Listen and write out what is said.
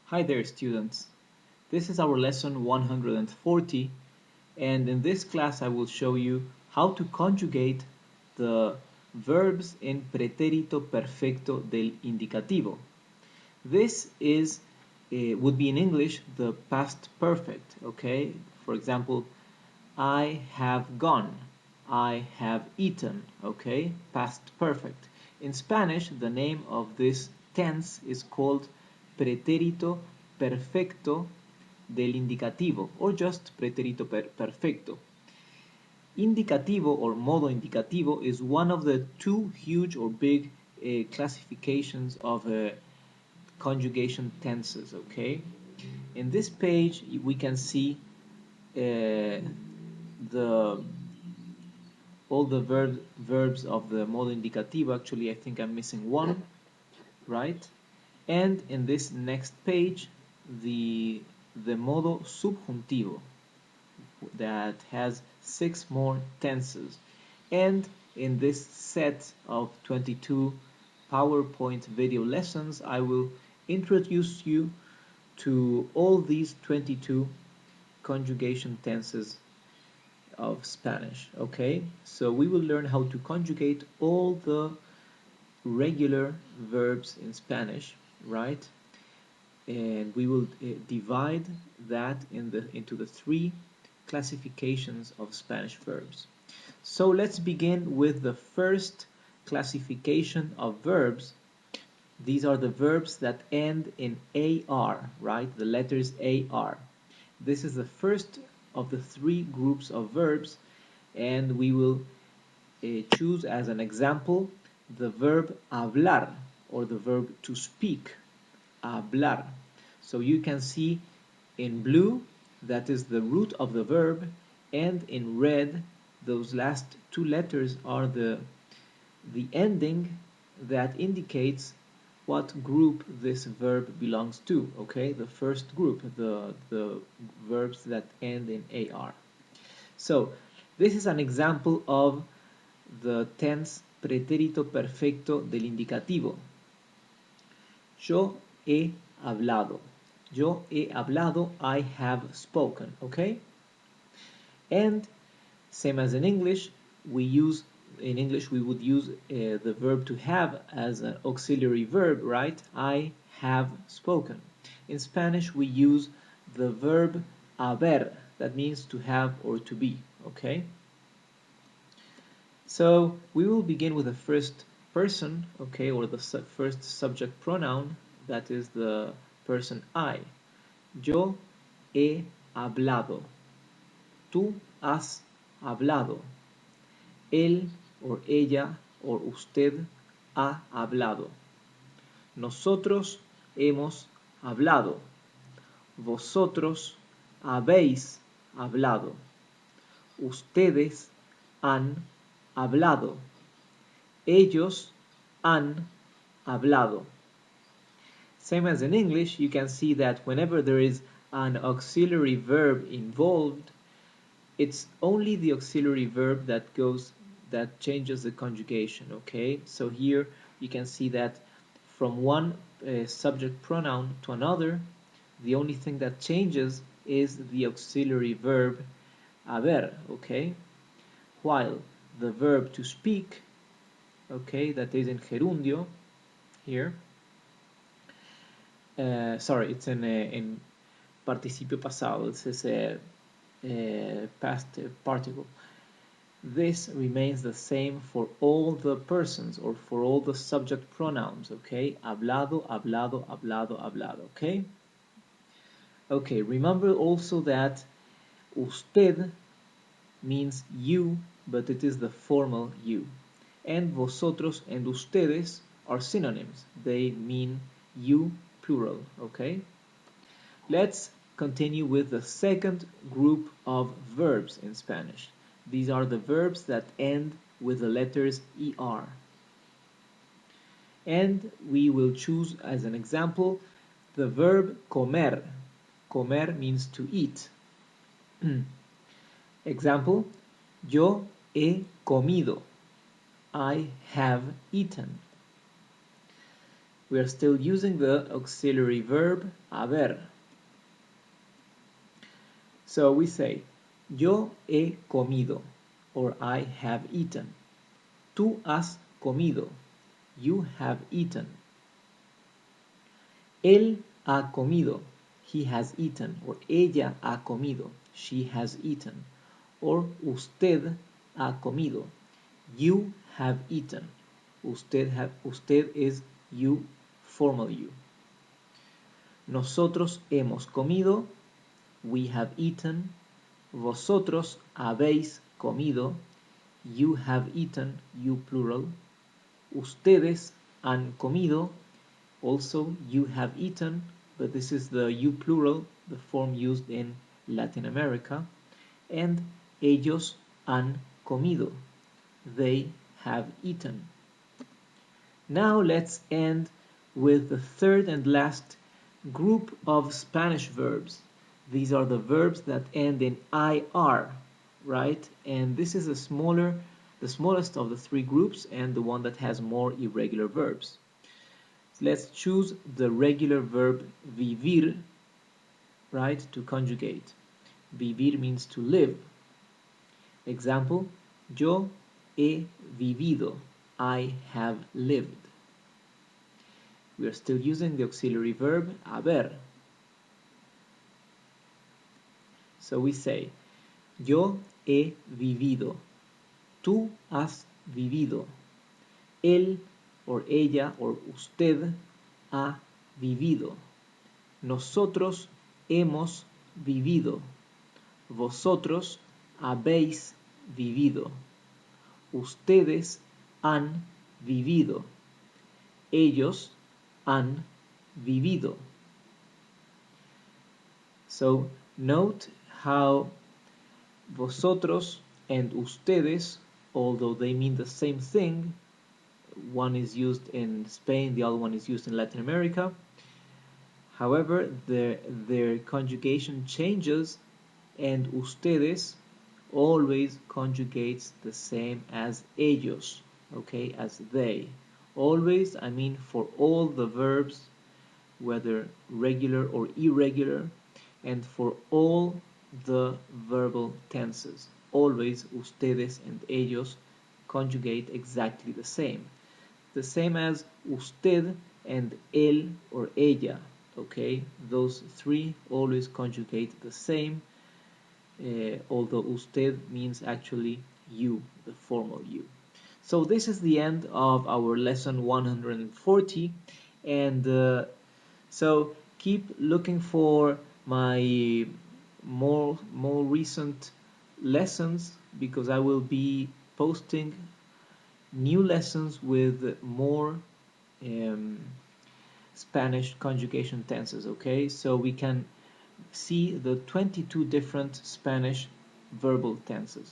Hi there, students. This is our lesson 140, and in this class I will show you how to conjugate the verbs in pretérito perfecto del indicativo. This is would be in English the past perfect, okay? For example, I have gone, I have eaten, okay? Past perfect. In Spanish, the name of this tense is called pretérito perfecto del indicativo, or just pretérito perfecto. Indicativo or modo indicativo is one of the two huge or big classifications of conjugation tenses, okay? In this page, we can see the all the verbs of the modo indicativo. Actually, I think I'm missing one, right? And in this next page, the modo subjuntivo that has 6 more tenses. And in this set of 22 PowerPoint video lessons, I will introduce you to all these 22 conjugation tenses of Spanish. Okay, so we will learn how to conjugate all the regular verbs in Spanish, right? And we will divide that into the three classifications of Spanish verbs. So let's begin with the first classification of verbs. These are the verbs that end in AR, right? The letters AR. This is the first of the three groups of verbs, and we will choose as an example the verb hablar, or the verb to speak, hablar. So you can see in blue, that is the root of the verb, and in red, those last two letters are the ending that indicates what group this verb belongs to, okay? The first group, the verbs that end in AR. So, this is an example of the tense pretérito perfecto del indicativo. Yo he hablado. Yo he hablado, I have spoken, okay? And same as in English, we would use the verb to have as an auxiliary verb, right? I have spoken. In Spanish, we use the verb haber, that means to have or to be, okay? So we will begin with the first person, okay, or the first subject pronoun, that is the person I. Yo he hablado. Tú has hablado. Él or ella or usted ha hablado. Nosotros hemos hablado. Vosotros habéis hablado. Ustedes han hablado. Ellos han hablado. Same as in English, you can see that whenever there is an auxiliary verb involved, it's only the auxiliary verb that changes the conjugation, okay? So here you can see that from one subject pronoun to another, the only thing that changes is the auxiliary verb haber, okay? While the verb to speak, okay, that is in gerundio here, sorry, it's in participio pasado, this is a past participle. This remains the same for all the persons or for all the subject pronouns, okay? Hablado, hablado, hablado, hablado, okay? Okay, remember also that usted means you, but it is the formal you. And vosotros and ustedes are synonyms. They mean you plural, okay? Let's continue with the second group of verbs in Spanish. These are the verbs that end with the letters ER. And we will choose as an example the verb comer. Comer means to eat. Example, yo he comido. I have eaten. We are still using the auxiliary verb haber. So we say, yo he comido, or I have eaten. Tú has comido, you have eaten. Él ha comido, he has eaten. Or ella ha comido, she has eaten. Or usted ha comido, you have eaten. Usted is you, formal you. Nosotros hemos comido, we have eaten. Vosotros habéis comido, you have eaten, you plural. Ustedes han comido, also you have eaten, but this is the you plural, the form used in Latin America. And ellos han comido, they have eaten. Now let's end with the third and last group of Spanish verbs. These are the verbs that end in IR, right? And this is the smallest of the three groups and the one that has more irregular verbs. Let's choose the regular verb vivir, right, to conjugate. Vivir means to live. Example, yo he vivido, I have lived. We are still using the auxiliary verb haber. So we say, yo he vivido, tú has vivido, él or ella or usted ha vivido, nosotros hemos vivido, vosotros habéis vivido, ustedes han vivido, ellos han vivido. So note how vosotros and ustedes, although they mean the same thing, one is used in Spain, the other one is used in Latin America. However, their conjugation changes, and ustedes always conjugates the same as ellos, okay, as they. Always, I mean for all the verbs, whether regular or irregular, and for all the verbal tenses. Always ustedes and ellos conjugate exactly the same. The same as usted and él or ella, okay? Those three always conjugate the same, although usted means actually you, the formal you. So this is the end of our lesson 140, and so keep looking for my more recent lessons, because I will be posting new lessons with more Spanish conjugation tenses, okay? So we can see the 22 different Spanish verbal tenses.